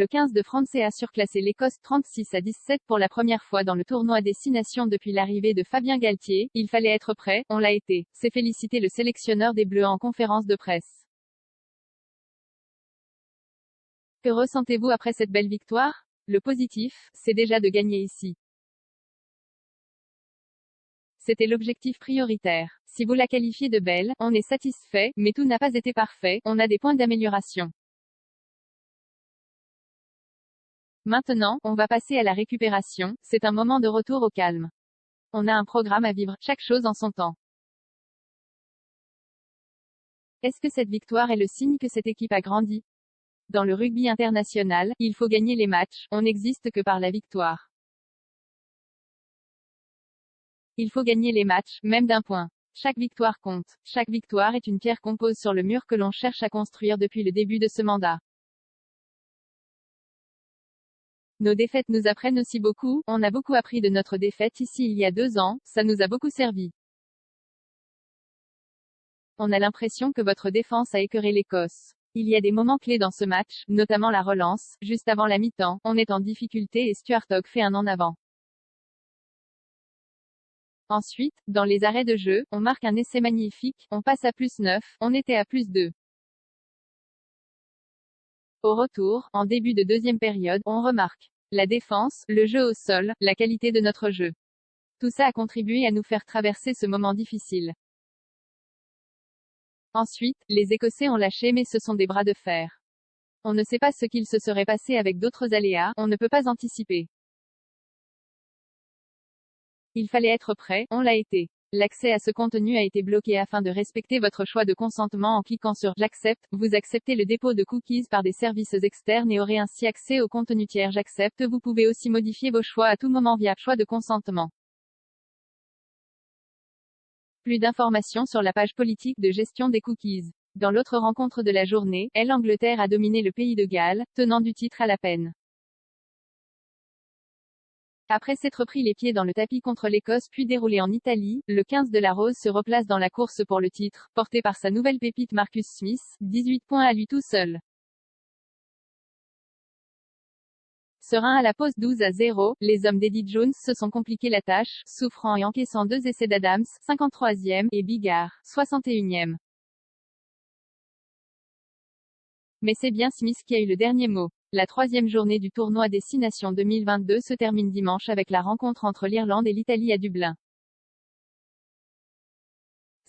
Le 15 de France a surclassé l'Écosse 36-17 pour la première fois dans le tournoi Destination depuis l'arrivée de Fabien Galtier. Il fallait être prêt, on l'a été. C'est félicité le sélectionneur des Bleus en conférence de presse. Que ressentez-vous après cette belle victoire? Le positif, c'est déjà de gagner ici. C'était l'objectif prioritaire. Si vous la qualifiez de belle, on est satisfait, mais tout n'a pas été parfait, on a des points d'amélioration. Maintenant, on va passer à la récupération, c'est un moment de retour au calme. On a un programme à vivre, chaque chose en son temps. Est-ce que cette victoire est le signe que cette équipe a grandi? Dans le rugby international, il faut gagner les matchs, on n'existe que par la victoire. Il faut gagner les matchs, même d'un point. Chaque victoire compte. Chaque victoire est une pierre qu'on pose sur le mur que l'on cherche à construire depuis le début de ce mandat. Nos défaites nous apprennent aussi beaucoup, on a beaucoup appris de notre défaite ici il y a 2 ans, ça nous a beaucoup servi. On a l'impression que votre défense a écœuré l'Écosse. Il y a des moments clés dans ce match, notamment la relance, juste avant la mi-temps, on est en difficulté et Stuart Hogg fait un en avant. Ensuite, dans les arrêts de jeu, on marque un essai magnifique, on passe à +9, on était à +2. Au retour, en début de deuxième période, on remarque la défense, le jeu au sol, la qualité de notre jeu. Tout ça a contribué à nous faire traverser ce moment difficile. Ensuite, les Écossais ont lâché mais ce sont des bras de fer. On ne sait pas ce qu'il se serait passé avec d'autres aléas, on ne peut pas anticiper. Il fallait être prêt, on l'a été. L'accès à ce contenu a été bloqué afin de respecter votre choix de consentement en cliquant sur « J'accepte ». Vous acceptez le dépôt de cookies par des services externes et aurez ainsi accès au contenu tiers. J'accepte. Vous pouvez aussi modifier vos choix à tout moment via « Choix de consentement ». Plus d'informations sur la page politique de gestion des cookies. Dans l'autre rencontre de la journée, l'Angleterre a dominé le pays de Galles, tenant du titre à la peine. Après s'être pris les pieds dans le tapis contre l'Écosse puis déroulé en Italie, le 15 de la Rose se replace dans la course pour le titre, porté par sa nouvelle pépite Marcus Smith, 18 points à lui tout seul. Serein à la pause 12-0, les hommes d'Eddie Jones se sont compliqué la tâche, souffrant et encaissant 2 essais d'Adams, 53e, et Biggar, 61e. Mais c'est bien Smith qui a eu le dernier mot. La 3e journée du tournoi Destination 2022 se termine dimanche avec la rencontre entre l'Irlande et l'Italie à Dublin.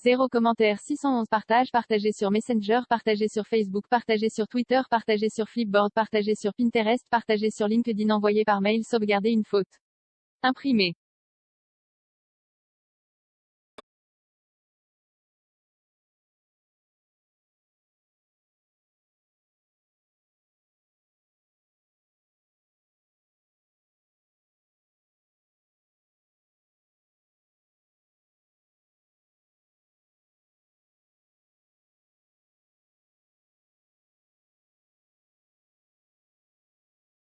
0 commentaires 611 partages partagés sur Messenger, partagés sur Facebook, partagés sur Twitter, partagés sur Flipboard, partagés sur Pinterest, partagés sur LinkedIn, envoyé par mail, sauvegarder une faute. Imprimé.